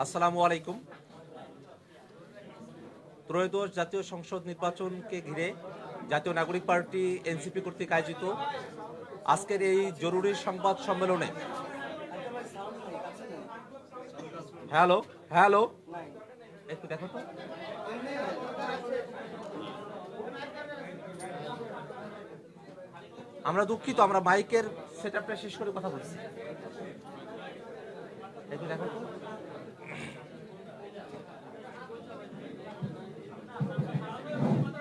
আসসালামু আলাইকুম। ত্রয়োদশ জাতীয় সংসদ নির্বাচনকে ঘিরে জাতীয় নাগরিক পার্টি এনসিপি কর্তৃক আয়োজিত আজকের এই জরুরি সংবাদ সম্মেলনে হ্যালো হ্যালো একটু দেখো তো। আমরা দুঃখিত, আমরা মাইকের সেটআপটা শেষ করে কথা বলছি। একটু দেখো তো।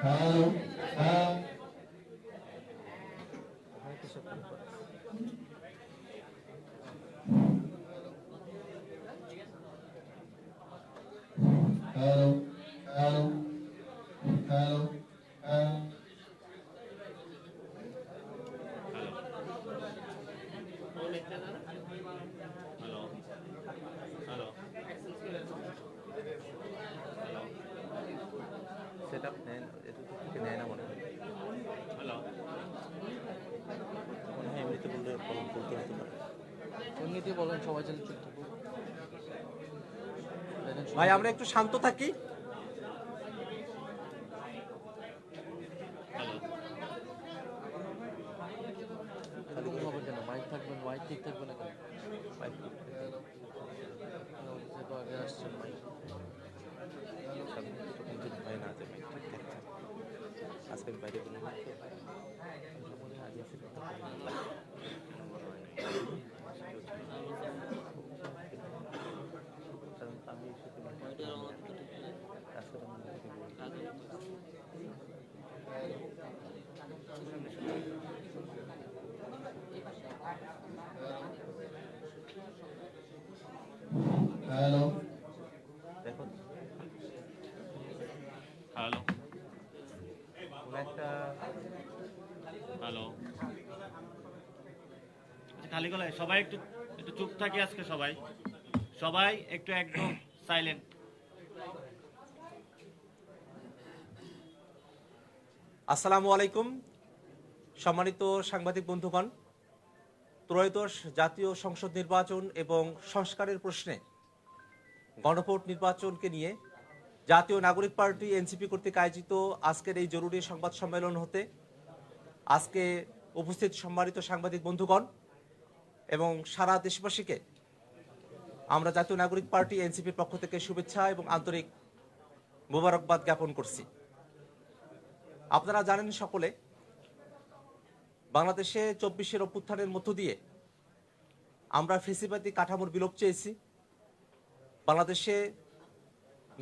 Hello, hello. Hello, hello, hello, hello. Setup নেন, এটা তো থেকে নেয় না মনে হয়। মনে হয় এমনিতে বললে বলতে হতো না। এমনিতে বলেন, সবাই যেন চুপ থাকুক। ভাই আমরা একটু শান্ত থাকি। এরকম হবে কেন? মাইক থাকবেন, মাইক ঠিক থাকবে না কেন? যেহেতু আগে আসছেন মাইক। ভাই না যাবে আজকে আমি বাইরে বলে Hello. দেখো হ্যালো কোনো একটা হ্যালো আচ্ছা, খালি গলায় সবাই একটু একটু চুপ থাকি আজকে, সবাই সবাই একটু একদম সাইলেন্ট। আসসালামু আলাইকুম। সম্মানিত সাংবাদিক বন্ধুগণ, ত্রয়োদশ জাতীয় সংসদ নির্বাচন এবং সংস্কারের প্রশ্নে গণভোট নির্বাচনকে নিয়ে জাতীয় নাগরিক পার্টি এনসিপি কর্তৃক আয়োজিত আজকের এই জরুরি সংবাদ সম্মেলন হতে আজকে উপস্থিত সম্মানিত সাংবাদিক বন্ধুগণ এবং সারা দেশবাসীকে আমরা জাতীয় নাগরিক পার্টি এনসিপির পক্ষ থেকে শুভেচ্ছা এবং আন্তরিক মোবারকবাদ জ্ঞাপন করছি। আপনারা জানেন সকলে, বাংলাদেশে 24-এর অভ্যুত্থানের মধ্য দিয়ে আমরা ফেসিবাদী কাঠামোর বিলোপ চেয়েছি। বাংলাদেশে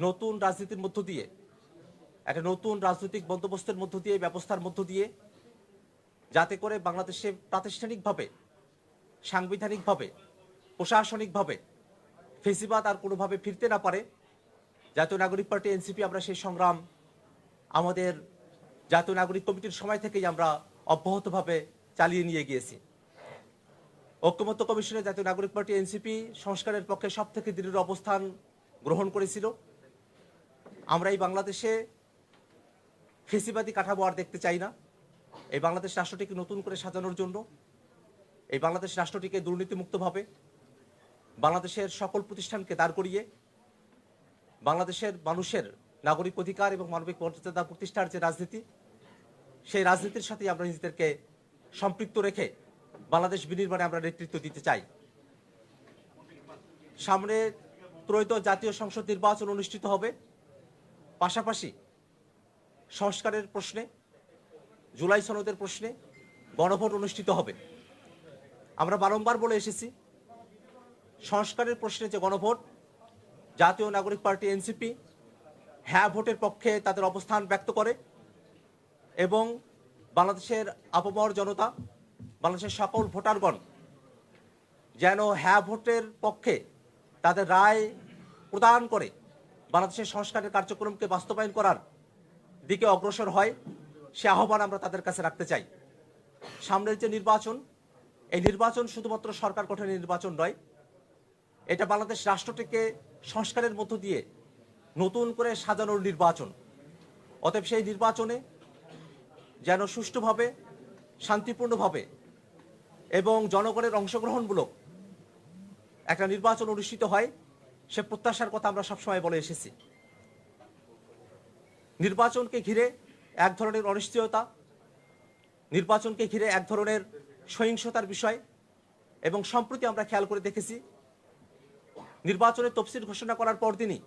নতুন রাজনীতির মধ্য দিয়ে, একটা নতুন রাজনৈতিক বন্দোবস্তের মধ্য দিয়ে, ব্যবস্থার মধ্য দিয়ে, যাতে করে বাংলাদেশে প্রাতিষ্ঠানিকভাবে, সাংবিধানিকভাবে, প্রশাসনিকভাবে ফেসিবাদ আর কোনোভাবে ফিরতে না পারে, জাতীয় নাগরিক পার্টি এনসিপি আমরা সেই সংগ্রাম আমাদের জাতীয় নাগরিক কমিটির সময় থেকেই আমরা অব্যাহতভাবে চালিয়ে নিয়ে গিয়েছি। ঐক্যমত্য কমিশনে জাতীয় নাগরিক পার্টি এনসিপি সংস্কারের পক্ষে সব থেকে দৃঢ় অবস্থান গ্রহণ করেছিল। আমরা এই বাংলাদেশে ফেসিবাদী কাঠামো আর দেখতে চাই না। এই বাংলাদেশ রাষ্ট্রটিকে নতুন করে সাজানোর জন্য, এই বাংলাদেশ রাষ্ট্রটিকে দুর্নীতিমুক্তভাবে, বাংলাদেশের সকল প্রতিষ্ঠানকে দাঁড় করিয়ে বাংলাদেশের মানুষের নাগরিক অধিকার এবং মানবিক মর্যাদা প্রতিষ্ঠার যে রাজনীতি, সেই রাজনীতির সাথে আমরা নিজেদেরকে সম্পৃক্ত রেখে বাংলাদেশ বিনির্মাণে আমরা নেতৃত্ব দিতে চাই। সামনে ত্রয়োদশ জাতীয় সংসদ নির্বাচন অনুষ্ঠিত হবে। পাশাপাশি সংস্কারের প্রশ্নে, জুলাই সনদের প্রশ্নে গণভোট অনুষ্ঠিত হবে। আমরা বারংবার বলে এসেছি, সংস্কারের প্রশ্নে যে গণভোট, জাতীয় নাগরিক পার্টি এনসিপি হ্যাঁ ভোটের পক্ষে তাদের অবস্থান ব্যক্ত করে এবং বাংলাদেশের আপামর জনতা, বাংলাদেশের সকল ভোটারগণ যেন হ্যাঁ ভোটের পক্ষে তাদের রায় প্রদান করে বাংলাদেশের সংস্কারের কার্যক্রমকে বাস্তবায়ন করার দিকে অগ্রসর হয়, সে আহ্বান আমরা তাদের কাছে রাখতে চাই। সামনের যে নির্বাচন, এই নির্বাচন শুধুমাত্র সরকার গঠনের নির্বাচন নয়, এটা বাংলাদেশ রাষ্ট্রটিকে সংস্কারের মধ্য দিয়ে নতুন করে সাজানোর নির্বাচন। অতএব সেই নির্বাচনে যেন সুষ্ঠুভাবে, শান্তিপূর্ণভাবে এবং জনগণের অংশগ্রহণমূলক একটা নির্বাচন অনুষ্ঠিত হয়, সে প্রত্যাশার কথা আমরা সবসময় বলে এসেছি। নির্বাচনকে ঘিরে এক ধরনের অনিশ্চয়তা, নির্বাচনকে ঘিরে এক ধরনের সহিংসতার বিষয়, এবং সম্প্রতি আমরা খেয়াল করে দেখেছি নির্বাচনের তফসিল ঘোষণা করার পরদিনই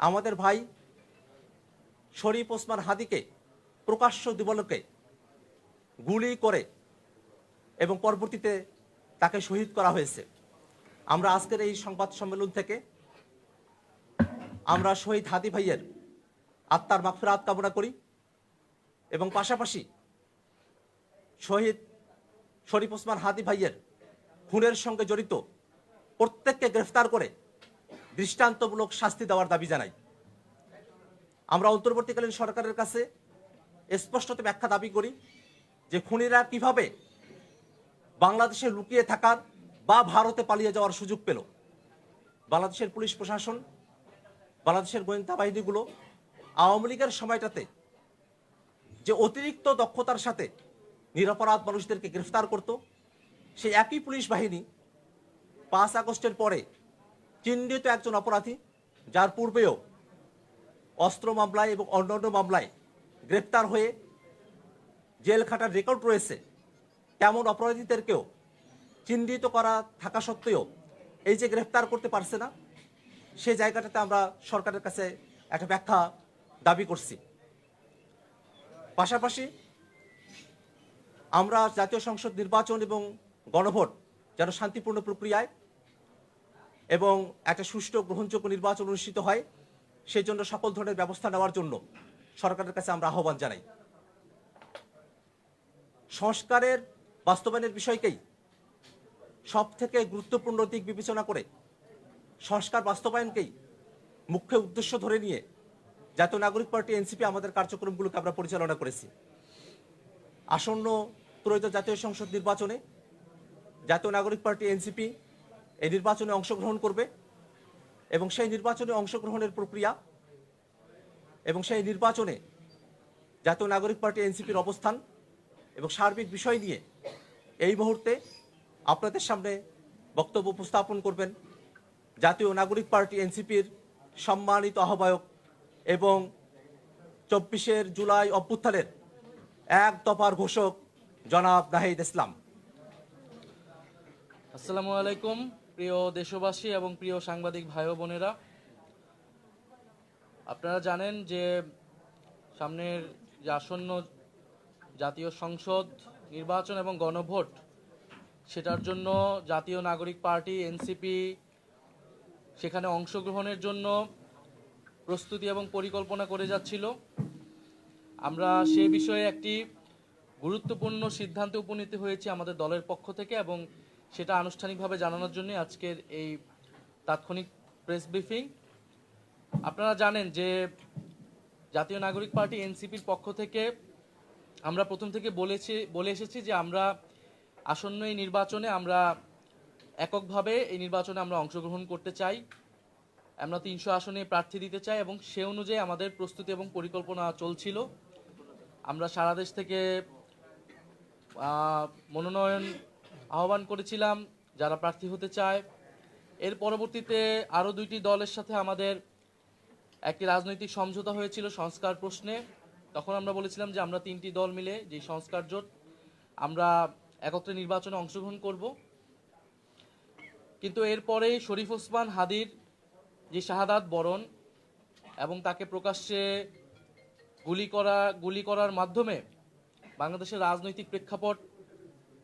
আমাদের ভাই শরীফ ওসমান হাদিকে প্রকাশ্য দিবালোকে গুলি করে এবং পরবর্তীতে তাকে শহীদ করা হয়েছে। আমরা আজকের এই সংবাদ সম্মেলন থেকে আমরা শহীদ হাদি ভাইয়ের আত্মার মাগফিরাত কামনা করি এবং পাশাপাশি শহীদ শরীফ ওসমান হাদি ভাইয়ের খুনের সঙ্গে জড়িত প্রত্যেককে গ্রেফতার করে দৃষ্টান্তমূলক শাস্তি দেওয়ার দাবি জানাই। আমরা অন্তর্বর্তীকালীন সরকারের কাছে স্পষ্টত ব্যাখ্যা দাবি করি যে খুনিরা কিভাবে বাংলাদেশে লুকিয়ে থাকার বা ভারতে পালিয়ে যাওয়ার সুযোগ পেল। বাংলাদেশের পুলিশ প্রশাসন, বাংলাদেশের গোয়েন্দা বাহিনীগুলো আওয়ামী লীগের সময়টাতে যে অতিরিক্ত দক্ষতার সাথে নিরপরাধ মানুষদেরকে গ্রেফতার করত, সেই একই পুলিশ বাহিনী 5 আগস্টের পরে চিহ্নিত একজন অপরাধী, যার পূর্বেও অস্ত্র মামলায় এবং অন্যান্য মামলায় গ্রেফতার হয়ে জেল খাটার রেকর্ড রয়েছে, তেমন অপরাধীদেরকেও চিহ্নিত করা থাকা সত্ত্বেও এই যে গ্রেফতার করতে পারছে না, সেই জায়গাটাতে আমরা সরকারের কাছে একটা ব্যাখ্যা দাবি করছি। পাশাপাশি আমরা জাতীয় সংসদ নির্বাচন এবং গণভোট যেন শান্তিপূর্ণ প্রক্রিয়ায় এবং একটা সুষ্ঠু গ্রহণযোগ্য নির্বাচন অনুষ্ঠিত হয়, সেই জন্য সকল ধরনের ব্যবস্থা নেওয়ার জন্য সরকারের কাছে আমরা আহ্বান জানাই। সংস্কারের বাস্তবায়নের বিষয়কেই সব থেকে গুরুত্বপূর্ণ দিক বিবেচনা করে সংস্কার বাস্তবায়নকেই মুখ্য উদ্দেশ্য ধরে নিয়ে জাতীয় নাগরিক পার্টি এনসিপি আমাদের কার্যক্রমগুলোকে আমরা পরিচালনা করেছি। আসন্ন ত্রয়োদশ জাতীয় সংসদ নির্বাচনে জাতীয় নাগরিক পার্টি এনসিপি এই নির্বাচনে অংশগ্রহণ করবে এবং সেই নির্বাচনে অংশগ্রহণের প্রক্রিয়া এবং সেই নির্বাচনে জাতীয় নাগরিক পার্টি এনসিপির অবস্থান এবং সার্বিক বিষয় নিয়ে এই মুহূর্তে আপনাদের সামনে বক্তব্য উপস্থাপন করবেন জাতীয় নাগরিক পার্টি এনসিপির সম্মানিত আহ্বায়ক এবং 24 জুলাই অভ্যুত্থানের এক দফার ঘোষক জনাব নাহিদ ইসলাম। আসসালামু আলাইকুম প্রিয় দেশবাসী এবং প্রিয় সাংবাদিক ভাই ও বোনেরা, আপনারা জানেন যে সামনের যে আসন্ন জাতীয় সংসদ নির্বাচন এবং গণভোট, সেটার জন্য জাতীয় নাগরিক পার্টি এনসিপি সেখানে অংশগ্রহণের জন্য প্রস্তুতি এবং পরিকল্পনা করে যাচ্ছিল। আমরা সে বিষয়ে একটি গুরুত্বপূর্ণ সিদ্ধান্তে উপনীত হয়েছি আমাদের দলের পক্ষ থেকে, এবং সেটা আনুষ্ঠানিকভাবে জানানোর জন্য আজকের এই তাৎক্ষণিক প্রেস ব্রিফিং। আপনারা জানেন যে জাতীয় নাগরিক পার্টি এনসিপির পক্ষ থেকে আমরা প্রথম থেকে বলে এসেছি যে আমরা আসন্ন এই নির্বাচনে আমরা এককভাবে এই নির্বাচনে আমরা অংশগ্রহণ করতে চাই। আমরা 300 আসনে প্রার্থী দিতে চাই এবং সে অনুযায়ী আমাদের প্রস্তুতি এবং পরিকল্পনা চলছিল। আমরা সারা দেশ থেকে মনোনয়ন আহ্বান করেছিলাম যারা প্রার্থী হতে চায়। এর পরবর্তীতে আরও 2টি দলের সাথে আমাদের একটি রাজনৈতিক সমঝোতা হয়েছিল সংস্কার প্রশ্নে। তখন আমরা বলেছিলাম যে আমরা 3টি দল মিলে যে সংস্কার জোট, আমরা একত্রে নির্বাচনে অংশগ্রহণ করব। কিন্তু এরপরেই শরীফ ওসমান হাদির যে শাহাদাত বরণ এবং তাকে প্রকাশ্যে গুলি করার মাধ্যমে বাংলাদেশের রাজনৈতিক প্রেক্ষাপট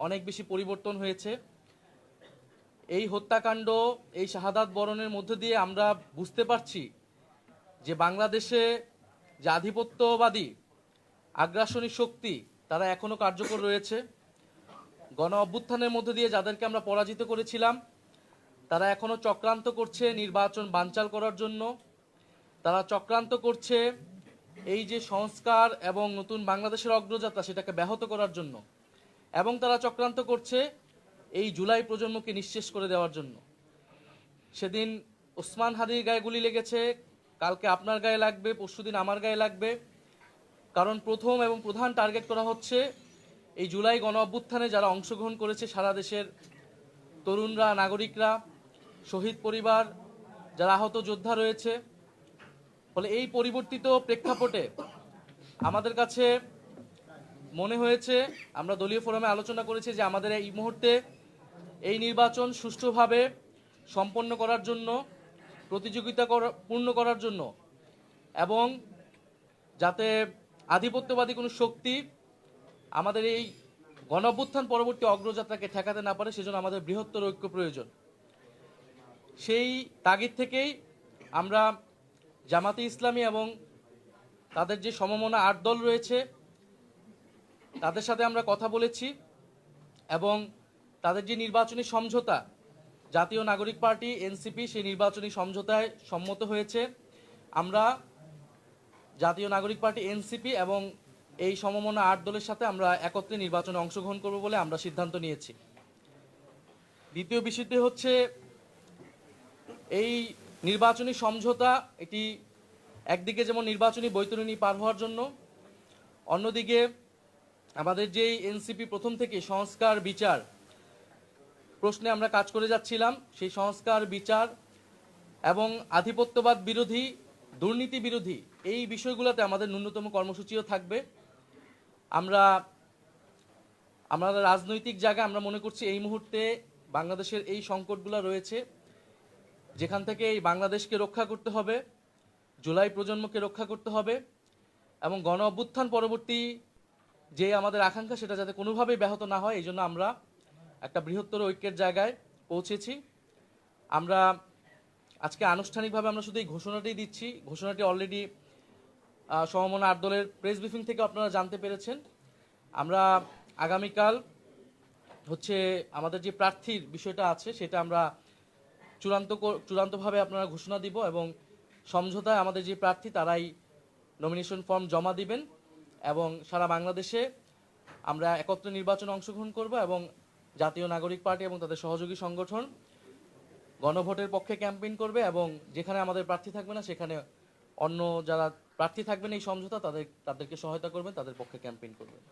অনেক বেশি পরিবর্তন হয়েছে। এই হত্যাকাণ্ড, এই শাহাদাত বরণের মধ্য দিয়ে আমরা বুঝতে পারছি যে বাংলাদেশে যে আধিপত্যবাদী আগ্রাসনী শক্তি তারা এখনো কার্যকর রয়েছে। গণ অভ্যুত্থানের মধ্য দিয়ে যাদেরকে আমরা পরাজিত করেছিলাম তারা এখনো চক্রান্ত করছে নির্বাচন বানচাল করার জন্য। তারা চক্রান্ত করছে এই যে সংস্কার এবং নতুন বাংলাদেশের অগ্রযাত্রা সেটাকে ব্যাহত করার জন্য, এবং তারা চক্রান্ত করছে এই জুলাই প্রজন্মকে নিঃশেষ করে দেওয়ার জন্য। সেদিন ওসমান হাদির গায়ে গুলি লেগেছে, কালকে আপনার গায়ে লাগবে, পরশুদিন আমার গায়ে লাগবে। কারণ প্রথম এবং প্রধান টার্গেট করা হচ্ছে এই জুলাই গণ অভ্যুত্থানে যারা অংশগ্রহণ করেছে সারা দেশের তরুণরা, নাগরিকরা, শহীদ পরিবার, যারা আহত যোদ্ধা রয়েছে। ফলে এই পরিবর্তিত প্রেক্ষাপটে আমাদের কাছে মনে হয়েছে, আমরা দলীয় ফোরামে আলোচনা করেছি যে আমাদের এই মুহূর্তে এই নির্বাচন সুষ্ঠুভাবে সম্পন্ন করার জন্য, পূর্ণ করার জন্য, এবং যাতে আধিপত্যবাদী কোনো শক্তি আমাদের এই গণঅভ্যুত্থান পরবর্তী অগ্রযাত্রাকে ঠেকাতে না পারে, সেজন্য আমাদের বৃহত্তর ঐক্য প্রয়োজন। সেই তাগিদ থেকেই আমরা জামাতে ইসলামী এবং তাদের যে সমমনা 8 দল রয়েছে তাদের সাথে আমরা কথা বলেছি এবং তাদের যে নির্বাচনী সমঝোতা, জাতীয় নাগরিক পার্টি এনসিপি সেই নির্বাচনী সমঝোতায় সম্মত হয়েছে। আমরা জাতীয় নাগরিক পার্টি এনসিপি এবং এই সমমনা 8 দলের সাথে আমরা একত্রে নির্বাচনে অংশগ্রহণ করব বলে আমরা সিদ্ধান্ত নিয়েছি। দ্বিতীয় বিষয়টি হচ্ছে, এই নির্বাচনী সমঝোতা এটি একদিকে যেমন নির্বাচনী বৈতরণী পার হওয়ার জন্য, অন্যদিকে আমাদের যেই এনসিপি প্রথম থেকে সংস্কার বিচার প্রশ্নে আমরা কাজ করে যাচ্ছিলাম, সেই সংস্কার বিচার এবং আধিপত্যবাদ বিরোধী, দুর্নীতি বিরোধী এই বিষয়গুলোতে আমাদের ন্যূনতম কর্মসূচিও থাকবে। আমাদের রাজনৈতিক জায়গায় আমরা মনে করছি এই মুহূর্তে বাংলাদেশের এই সংকটগুলো রয়েছে, যেখান থেকে এই বাংলাদেশকে রক্ষা করতে হবে, জুলাই প্রজন্মকে রক্ষা করতে হবে এবং গণ অভ্যুত্থান পরবর্তী যে আমাদের আকাঙ্ক্ষা সেটা যাতে কোনোভাবেই ব্যাহত না হয়, এই জন্য আমরা একটা বৃহত্তর ঐক্যের জায়গায় পৌঁছেছি। আমরা আজকে আনুষ্ঠানিকভাবে আমরা শুধু এই ঘোষণাটাই দিচ্ছি। ঘোষণাটি অলরেডি সমমনা 8 দলের প্রেস ব্রিফিং থেকে আপনারা জানতে পেরেছেন। আমরা আগামীকাল হচ্ছে আমাদের যে প্রার্থীর বিষয়টা আছে সেটা আমরা চূড়ান্তভাবে আপনারা ঘোষণা দিব এবং সমঝোতায় আমাদের যে প্রার্থী তারাই নমিনেশন ফর্ম জমা দিবেন এবং সারা বাংলাদেশে আমরা একত্রে নির্বাচনে অংশগ্রহণ করব এবং জাতীয় নাগরিক পার্টি এবং তাদের সহযোগী সংগঠন গণভোটের পক্ষে ক্যাম্পেইন করবে এবং যেখানে আমাদের প্রার্থী থাকবে না সেখানে অন্য যারা প্রার্থী থাকবেন এই সমঝোতা তাদেরকে সহায়তা করবেন, তাদের পক্ষে ক্যাম্পেইন করবেন।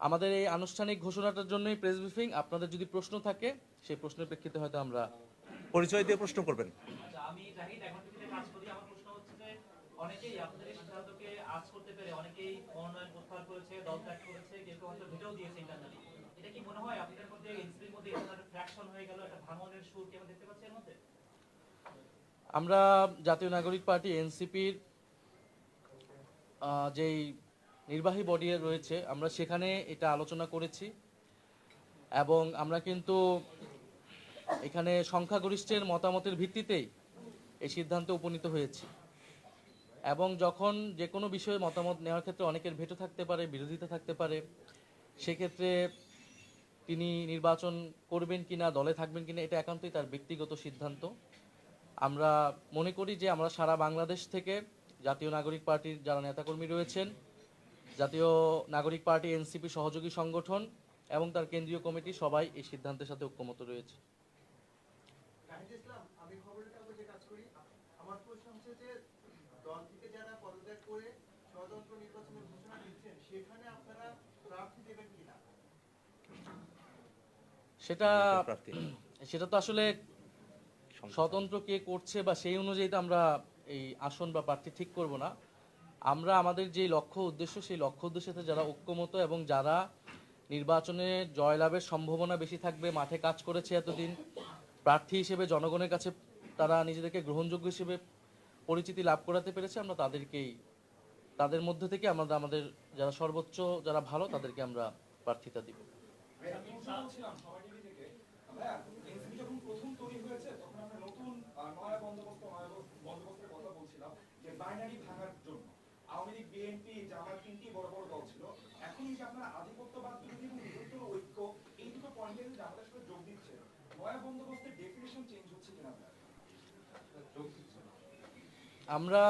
আমাদের এই আনুষ্ঠানিক ঘোষণাটার জন্যই প্রেস ব্রিফিং। আপনাদের যদি প্রশ্ন থাকে সেই প্রশ্নের প্রেক্ষিতে হয়তো আমরা পরিচয় দিয়ে প্রশ্ন করবেন। আচ্ছা, আমি জাহিদ এখন থেকে কাজ করি। আমার প্রশ্ন হচ্ছে যে অনেকেই আপনাদের এই সিদ্ধান্তকে আজ করতে পেরে অনেকেই মনোনয়ন প্রত্যাহার করেছে, দল ত্যাগ করেছে, কেউ কেউ হয়তো ভেটেও দিয়েছে ইন্টারনালি। এটা কি মনে হয় আপনাদের মধ্যে এনসিপির মধ্যে এরকম একটা ফ্র্যাকশন হয়ে গেল, একটা ভাঙনের সুর কি আমরা দেখতে পাচ্ছি এর মধ্যে? আমরা জাতীয় নাগরিক পার্টি এনসিপির যেই নির্বাহী বডি রয়েছে আমরা সেখানে এটা আলোচনা করেছি এবং আমরা কিন্তু এখানে সংখ্যাগরিষ্ঠের মতামতের ভিত্তিতেই এই সিদ্ধান্তে উপনীত হয়েছি এবং যখন যে কোনো বিষয়ে মতামত নেওয়ার ক্ষেত্রে অনেকের ভেটো থাকতে পারে, বিরোধিতা থাকতে পারে, সেক্ষেত্রে তিনি নির্বাচন করবেন কিনা, দলে থাকবেন কিনা এটা একান্তই তার ব্যক্তিগত সিদ্ধান্ত। আমরা মনে করি যে আমরা সারা বাংলাদেশ থেকে জাতীয় নাগরিক পার্টির যারা নেতাকর্মী রয়েছেন, জাতীয় নাগরিক পার্টি এনসিপি সহযোগী সংগঠন এবং তার কেন্দ্রীয় কমিটি সবাই এই সিদ্ধান্তের সাথে ঐক্যমত রয়েছে। জাহিদ ইসলাম, আমি খবরের কাগজে কাজ করি। আমার প্রশ্ন হচ্ছে যে দল থেকে যারা পদত্যাগ করে স্বতন্ত্র নির্বাচনের ঘোষণা দিচ্ছেন সেখানে আপনারা প্রার্থী দেবেন কিনা? সেটা তো আসলে স্বতন্ত্র কে করছে বা সেই অনুযায়ী তো আমরা এই আসন বা প্রার্থী ঠিক করব না। আমরা আমাদের যে লক্ষ্য উদ্দেশ্য সেই লক্ষ্য উদ্দেশ্যে যারা ঐক্যমত এবং যারা নির্বাচনে জয়লাভের সম্ভাবনা বেশি থাকবে, মাঠে কাজ করেছে এতদিন, প্রার্থী হিসেবে জনগণের কাছে তারা নিজেদেরকে গ্রহণযোগ্য হিসেবে পরিচিতি লাভ করাতে পেরেছে, আমরা তাদের মধ্যে থেকে আমাদের যারা সর্বোচ্চ যারা ভালো তাদেরকে আমরা প্রার্থিতা দিব। যখন প্রথম তৈরি হয়েছে তখন আমরা নতুন নয়া বন্দোবস্তের কথা বলছিলাম যে বাইনারি ভাঙার জন্য আওয়ামী লীগ, বিএনপি, জামাত তিনটি বড় বড় দল ছিল। এখন এই যে আপনারা আধিপত্যবাদ বিরোধী এবং বৃহত্তর ঐক্য এই দুটো পয়েন্টের যে আমাদের সাথে যোগ দিচ্ছে, নয়া বন্দোবস্তের ডেফিনিশন চেঞ্জ হচ্ছে কিনা যোগ দিচ্ছে? আমরা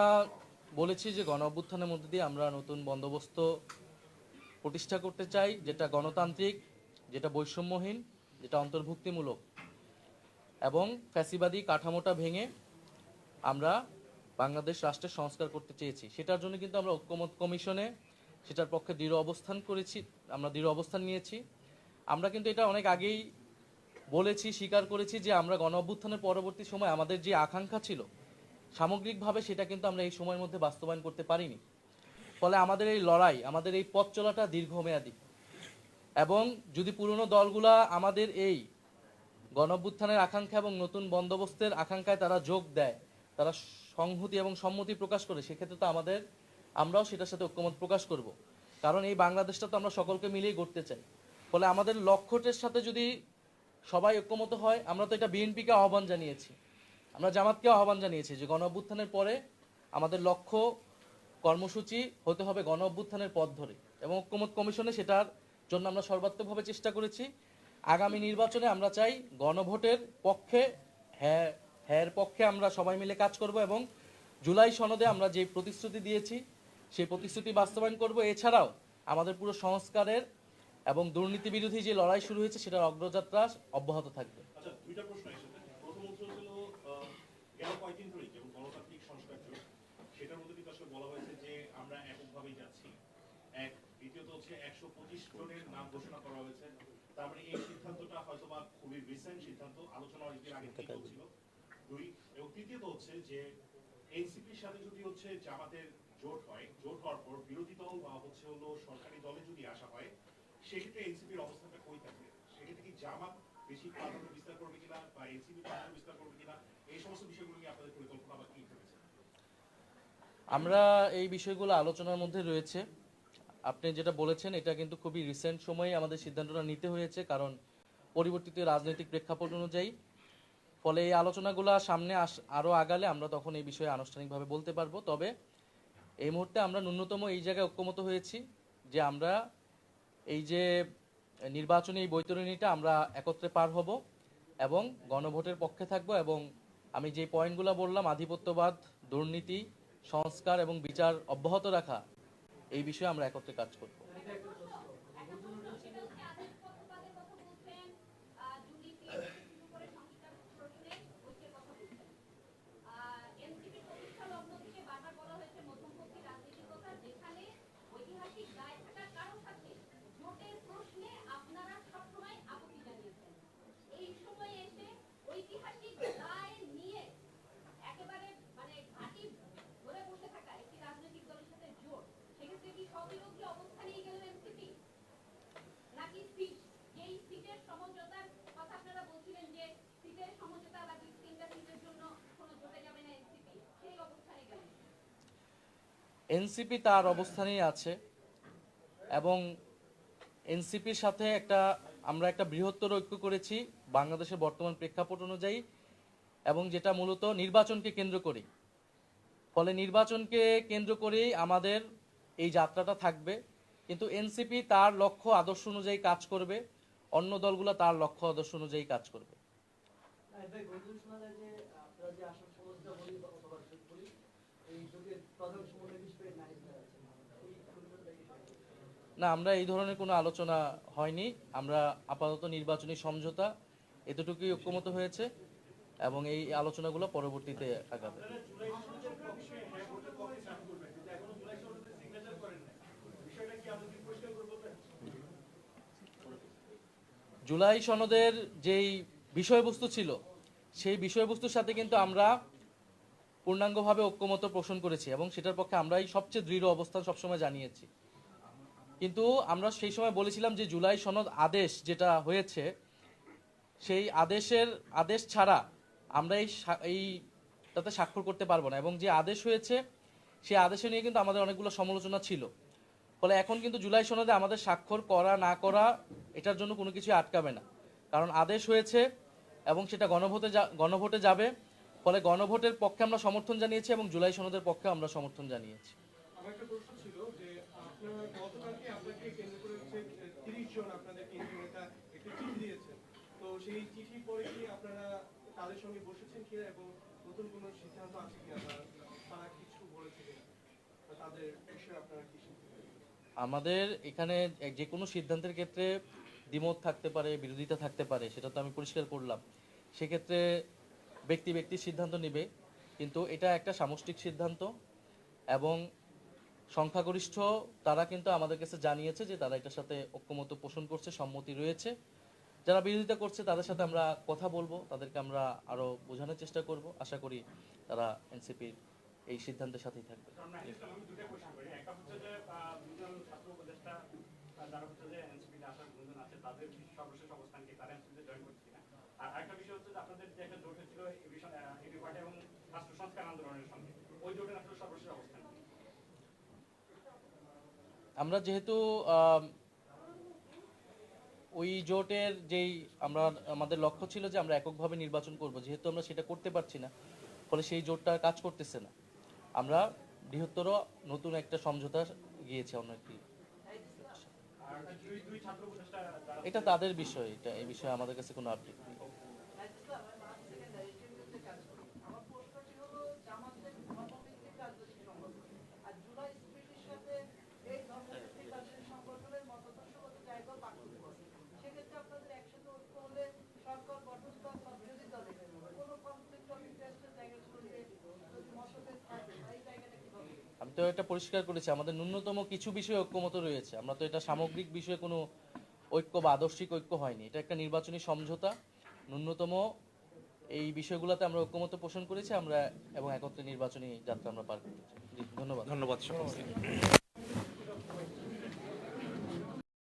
বলেছি যে গণ অভ্যুত্থানের মধ্যে দিয়ে আমরা নতুন বন্দোবস্ত প্রতিষ্ঠা করতে চাই, যেটা গণতান্ত্রিক, যেটা বৈষম্যহীন, যেটা অন্তর্ভুক্তিমূলক এবং ফ্যাসিবাদী কাঠামোটা ভেঙে আমরা বাংলাদেশ রাষ্ট্রের সংস্কার করতে চেয়েছি। সেটার জন্য কিন্তু আমরা ঐক্যমত কমিশনে সেটার পক্ষে দৃঢ় অবস্থান নিয়েছি। আমরা কিন্তু এটা অনেক আগেই বলেছি, স্বীকার করেছি যে আমরা গণ অভ্যুত্থানের পরবর্তী সময় আমাদের যে আকাঙ্ক্ষা ছিল সামগ্রিকভাবে সেটা কিন্তু আমরা এই সময়ের মধ্যে বাস্তবায়ন করতে পারিনি। ফলে আমাদের এই লড়াই, আমাদের এই পথ চলাটা দীর্ঘমেয়াদী, এবং যদি পুরনো দলগুলা আমাদের এই গণ অভ্যুত্থানের আকাঙ্ক্ষা এবং নতুন বন্দোবস্তের আকাঙ্ক্ষায় তারা যোগ দেয়, তারা সংহতি এবং সম্মতি প্রকাশ করে, সেক্ষেত্রে তো আমরাও সেটার সাথে ঐক্যমত প্রকাশ করব। কারণ এই বাংলাদেশটা তো আমরা সকলকে মিলিয়ে গড়তে চাই। ফলে আমাদের লক্ষ্যটার সাথে যদি সবাই ঐক্যমত হয়, আমরা তো এটা বিএনপিকে আহ্বান জানিয়েছি, আমরা জামাতকে আহ্বান জানিয়েছি যে গণ অভ্যুত্থানের পরে আমাদের লক্ষ্য কর্মসূচি হতে হবে গণ অভ্যুত্থানের পথ ধরে, এবং ঐক্যমত কমিশনে সেটার জন্য আমরা সর্বাত্মকভাবে চেষ্টা করেছি। আগামী নির্বাচনে আমরা চাই গণভোটের পক্ষে, হ্যাঁ পক্ষে আমরা সবাই মিলে কাজ করব, এবং জুলাই সনদে আমরা যে প্রতিশ্রুতি দিয়েছি সেই প্রতিশ্রুতি বাস্তবায়ন করব। এছাড়াও আমাদের পুরো সংস্কারের এবং দুর্নীতি বিরোধী যে লড়াই শুরু হয়েছে সেটার অগ্রযাত্রা অব্যাহত থাকবে। আচ্ছা, দুইটা প্রশ্ন এসেছে। প্রথম হচ্ছে গেল কয়েকদিন ধরেই যেমন গণতান্ত্রিক সংস্কার জোট, সেটার মধ্যে কিন্তু আসলে বলা হয়েছে যে আমরা এককভাবেই যাচ্ছি। এক, দ্বিতীয়ত হচ্ছে 125 জনের নাম ঘোষণা করা হয়েছে। তার মানে এই সিদ্ধান্তটা হয়তোবা খুবই রিসেন্ট সিদ্ধান্ত, আলোচনা অনেকদিন আগে থেকে চলছিল। দুই, এবং তৃতীয়ত হচ্ছে যে এনসিপির সাথে যদি জামাতের জোট হয়, জোট হওয়ার পর বিরোধী দল বা সরকারি দলে যদি আসা হয়, সেক্ষেত্রে এনসিপির অবস্থাটা কই থাকবে? সেক্ষেত্রে কি জামাত বেশি প্রাধান্য বিস্তার করবে কিনা বা এনসিপি প্রাধান্য বিস্তার করবে কিনা, এই সমস্ত বিষয়গুলো নিয়ে আপনাদের পরিকল্পনা বা কি ভেবেছেন? আমরা এই বিষয়গুলো আলোচনার মধ্যে রয়েছে। আপনি যেটা বলেছেন এটা কিন্তু খুবই রিসেন্ট সময়ে আমাদের সিদ্ধান্তটা নিতে হয়েছে, কারণ পরিবর্তিত রাজনৈতিক প্রেক্ষাপট অনুযায়ী। ফলে এই আলোচনাগুলো সামনে আরও আগালে আমরা তখন এই বিষয়ে আনুষ্ঠানিকভাবে বলতে পারবো। তবে এই মুহূর্তে আমরা ন্যূনতম এই জায়গায় ঐক্যমত হয়েছি যে আমরা এই যে নির্বাচনী এই বৈতরণীটা আমরা একত্রে পার হব এবং গণভোটের পক্ষে থাকব, এবং আমি যে পয়েন্টগুলো বললাম, আধিপত্যবাদ, দুর্নীতি, সংস্কার এবং বিচার অব্যাহত রাখা, এই বিষয়ে আমরা একত্রে কাজ করব। এনসিপি তার অবস্থানেই আছে, এবং এনসিপির সাথে আমরা একটা বৃহত্তর ঐক্য করেছি বাংলাদেশের বর্তমান প্রেক্ষাপট অনুযায়ী, এবং যেটা মূলত নির্বাচনকে কেন্দ্র করে। ফলে নির্বাচনকে কেন্দ্র করেই আমাদের এই যাত্রাটা থাকবে, কিন্তু এনসিপি তার লক্ষ্য আদর্শ অনুযায়ী কাজ করবে, অন্য দলগুলো তার লক্ষ্য আদর্শ অনুযায়ী কাজ করবে। না, আমরা এই ধরনের কোনো আলোচনা হয়নি। আমরা আপাতত নির্বাচনী সমঝোতা এতটুকুই ঐক্যমত হয়েছে, এবং এই আলোচনাগুলো পরবর্তীতে আগাবে। জুলাই সনদের যেই বিষয়বস্তু ছিল সেই বিষয়বস্তুর সাথে কিন্তু আমরা পূর্ণাঙ্গভাবে ঐক্যমত পোষণ করেছি, এবং সেটার পক্ষে আমরাই সবচেয়ে দৃঢ় অবস্থান সবসময় জানিয়েছি। কিন্তু আমরা সেই সময় বলেছিলাম যে জুলাই সনদ আদেশ যেটা হয়েছে, সেই আদেশ ছাড়া আমরা এইটাতে স্বাক্ষর করতে পারবো না, এবং যে আদেশ হয়েছে সেই আদেশে নিয়ে কিন্তু আমাদের অনেকগুলো সমালোচনা ছিল। ফলে এখন কিন্তু জুলাই সনদে আমাদের স্বাক্ষর করা না করা এটার জন্য কোনো কিছু আটকাবে না, কারণ আদেশ হয়েছে এবং সেটা গণভোটে যাবে। ফলে গণভোটের পক্ষে আমরা সমর্থন জানিয়েছি এবং জুলাই সনদের পক্ষে আমরা সমর্থন জানিয়েছি। আমার একটা প্রশ্ন ছিল যে আপনারা গতকালকে আপনাকে কেন্দ্র করে 30 জন আপনাদের কেন্দ্রীয় নেতা একটা চিঠি দিয়েছেন, তো সেই চিঠির পরে কি আপনারা তাদের সঙ্গে বসেছেন কিনা এবং নতুন কোনো সিদ্ধান্ত আছে কিনা, তারা কিছু বলেছে কিনা, তাদের বিষয়ে আপনারা কি সিদ্ধান্ত? আমাদের এখানে যে কোনো সিদ্ধান্তের ক্ষেত্রে দ্বিমত থাকতে পারে, বিরোধিতা থাকতে পারে, সেটা তো আমি পরিষ্কার করলাম। সেক্ষেত্রে ব্যক্তি সিদ্ধান্ত নেবে, কিন্তু এটা একটা সামষ্টিক সিদ্ধান্ত, এবং সংখ্যাগরিষ্ঠ তারা কিন্তু আমাদের কাছে জানিয়েছে যে তারা এটার সাথে ঐক্যমত পোষণ করছে, সম্মতি রয়েছে। যারা বিরোধিতা করছে তাদের সাথে আমরা কথা বলবো, তাদেরকে আমরা আরো বোঝানোর চেষ্টা করব। আশা করি তারা এনসিপির এই সিদ্ধান্তের সাথেই থাকবে। আমরা আমি দুটো কোশ্চেন করি। একটা হচ্ছে যে দুজন ছাত্র উপদেষ্টা যারা হচ্ছে যে এনসিপিতে আসার গুঞ্জন আছে তাদের সর্বশেষ অবস্থান কি, তারা এনসিপিতে জয়েন করছে কিনা। আর আরেকটা বিষয় হচ্ছে যে আপনাদের যে একটা জোট হয়েছিল এবি পার্টি এবং রাষ্ট্র সংস্কার আন্দোলনের সঙ্গে, ওই জোটের আসলে সর্বশেষ অবস্থান কি? আমরা যেহেতু ওই জোটের যেই আমাদের লক্ষ্য ছিল যে আমরা এককভাবে নির্বাচন করব, যেহেতু আমরা সেটা করতে পারছি না, ফলে সেই জোটটা কাজ করতেছে না। আমরা বৃহত্তর নতুন একটা সমঝোতা গিয়েছে অন্য একটি। আর দুই ছাত্র উপদেষ্টা যারা এটা তাদের বিষয়, এটা এই বিষয়ে আমাদের কাছে কোনো আপডেট নেই। আমার প্রশ্নটি হলো জামাতের ধর্মভিত্তিক রাজনৈতিক সংগঠন আর জুলাই স্মৃতির সাথে এই ধর্মভিত্তিক রাজনৈতিক সংগঠনের মতাদর্শগত জায়গা পার্থক্য আছে। সেক্ষেত্রে আপনাদের একসাথে ঐক্য হলে সরকার গঠন করা বা বিরোধী দলে কোনো কনফ্লিক্ট অফ ইন্টারেস্টের জায়গাগুলোতে যদি মতভেদ থাকে এই জায়গাটা কিভাবে? আমি তো এটা পরিষ্কার করেছি, আমাদের ন্যূনতম কিছু বিষয়ে ঐক্যমত রয়েছে। আমরা তো এটা সামগ্রিক বিষয়ে কোনো ঐক্য বা আদর্শিক ঐক্য হয়নি, এটা একটা নির্বাচনী সমঝোতা। ন্যূনতম এই বিষয়গুলোতে আমরা ঐক্যমত পোষণ করেছি আমরা, এবং একত্রে নির্বাচনী যাত্রা আমরা পার করতে চাই। জি, ধন্যবাদ। ধন্যবাদ সকলকে।